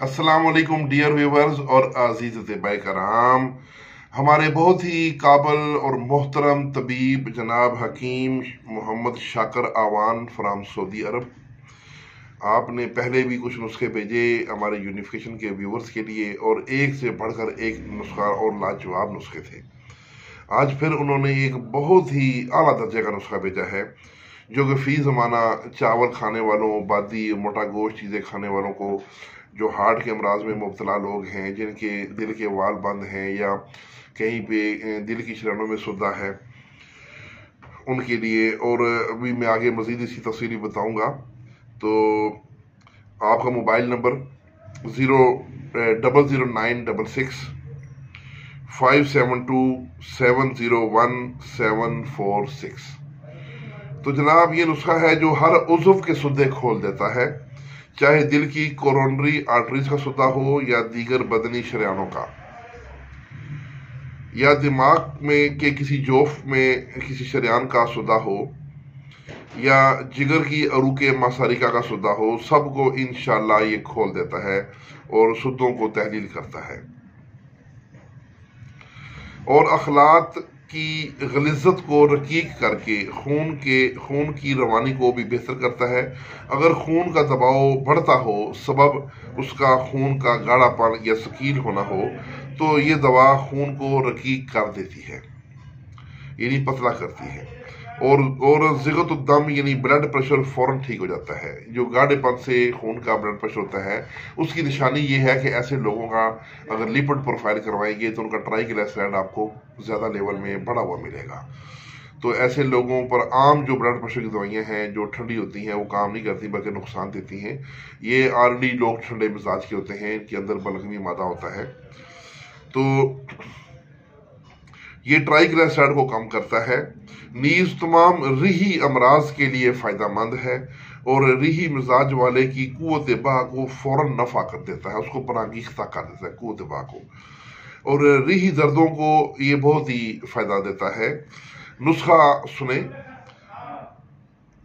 अस्सलाम वालेकुम dear viewers और अजीज अतिबाई कराम। हमारे बहुत ही काबिल और मोहतरम तबीब जनाब हकीम मोहम्मद शाकर आवान फ्राम सऊदी अरब, आपने पहले भी कुछ नुस्खे भेजे हमारे यूनिफिकेशन के व्यूवर्स के लिए और एक से बढ़कर एक नुस्खा और लाजवाब नुस्खे थे। आज फिर उन्होंने एक बहुत ही आला दर्जे का नुस्खा भेजा है जो कि फी ज़माना चावल खाने वालों, बादी मोटा गोश्त चीज़ें खाने वालों को, जो हार्ट के अमराज में मुब्तला लोग हैं, जिनके दिल के वाल बंद हैं या कहीं पे दिल की शरीरों में सुद्दा है, उनके लिए। और अभी मैं आगे मज़ीद इसकी तफसीली बताऊंगा। तो आपका मोबाइल नंबर 00096 572 701 तो जनाब ये नुस्खा है जो हर उज़्व के सुद्दे खोल देता है, चाहे दिल की कोरोनरी आर्टरीज का सुद्दा हो या दीगर बदनी शरियानों का, या दिमाग में के किसी जोफ में किसी शरियान का सुद्दा हो, या जिगर की अरूके मासारिका का सुद्दा हो, सबको इंशाअल्लाह ये खोल देता है और सुद्दों को तहलील करता है और अखलात की गलिज़त को रकीक करके खून की रवानी को भी बेहतर करता है। अगर खून का दबाव बढ़ता हो, सबब उसका खून का गाढ़ापन या सकील होना हो, तो ये दवा खून को रकीक कर देती है, यानी पतला करती है। और ज़िगतुद्दम यानी ब्लड प्रेशर फौरन ठीक हो जाता है। जो गाढ़ेपन से खून का ब्लड प्रेशर होता है, उसकी निशानी ये है कि ऐसे लोगों का अगर लिपिड प्रोफाइल करवाएंगे तो उनका ट्राइग्लिसराइड आपको ज़्यादा लेवल में बढ़ा हुआ मिलेगा। तो ऐसे लोगों पर आम जो ब्लड प्रेशर की दवाइयाँ हैं जो ठंडी होती हैं वो काम नहीं करती बल्कि नुकसान देती हैं। ये ऑलरेडी लोग ठंडे मिजाज के होते हैं, इनके अंदर बलगमी मादा होता है, तो ये ट्राइग्लिसराइड को कम करता है। नीज तमाम रिही अमराज के लिए फ़ायदेमंद है और रिही मिजाज वाले की कुव्वत बा को फौरन नफ़ा कर देता है, उसको परांगीख्ता कर देता है कुव्वत बा को। और रिही दर्दों को ये बहुत ही फ़ायदा देता है। नुस्खा सुने: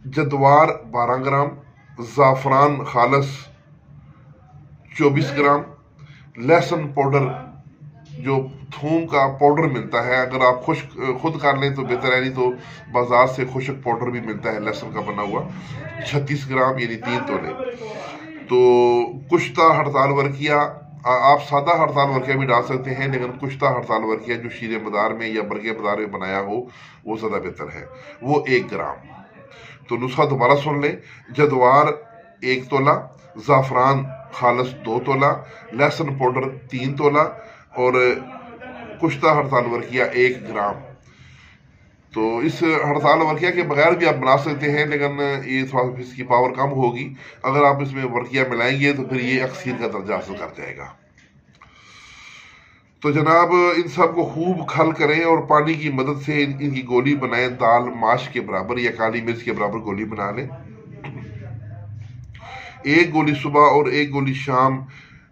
जद्वार 12 ग्राम, ज़ाफ़रान खालस 24 ग्राम, लहसुन पाउडर जो थूम का पाउडर मिलता है, अगर आप खुद कर लें तो बेहतर है, नहीं तो बाजार से खुश्क पाउडर भी मिलता है लहसुन का बना हुआ, 36 ग्राम यानी 3 तोले। तो कुश्ता हड़ताल वर्किया, आप सादा हड़ताल वर्किया भी डाल सकते हैं, लेकिन कुश्ता हड़ताल वर्किया जो शीरे मदार में या बरगे मदार में बनाया हो वो ज़्यादा बेहतर है, वो 1 ग्राम। तो नुस्खा दोबारा सुन लें: जद्वार 1 तोला, ज़ाफ़रान खालस 2 तोला, लहसुन पाउडर 3 तोला और कुश्ता हड़ताल वर्किया 1 ग्राम। तो इस हड़ताल वर्किया के बगैर भी आप बना सकते हैं, लेकिन ये थोड़ा इसकी पावर कम होगी। अगर आप इसमें वर्किया मिलाएंगे तो फिर ये अक्सीर का दर्जा हासिल कर जाएगा। तो जनाब इन सब को खूब खल करें और पानी की मदद से इनकी गोली बनाएं, दाल माश के बराबर या काली मिर्च के बराबर गोली बना लें। 1 गोली सुबह और 1 गोली शाम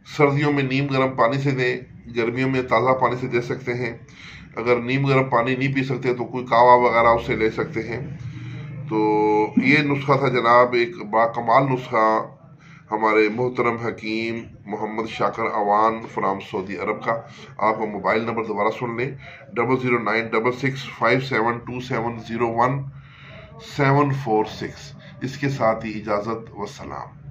सर्दियों में नीम गर्म पानी से दें, गर्मियों में ताज़ा पानी से दे सकते हैं। अगर नीम गर्म पानी नहीं पी सकते तो कोई कावा वगैरह उससे ले सकते हैं। तो ये नुस्खा था जनाब, एक बाकमाल नुस्खा हमारे मोहतरम हकीम मोहम्मद शाकर आवान फ्राम सऊदी अरब का। आपका मोबाइल नंबर दोबारा सुन लें: 00966 572 701 746। इसके साथ ही इजाज़त, वस्सलाम।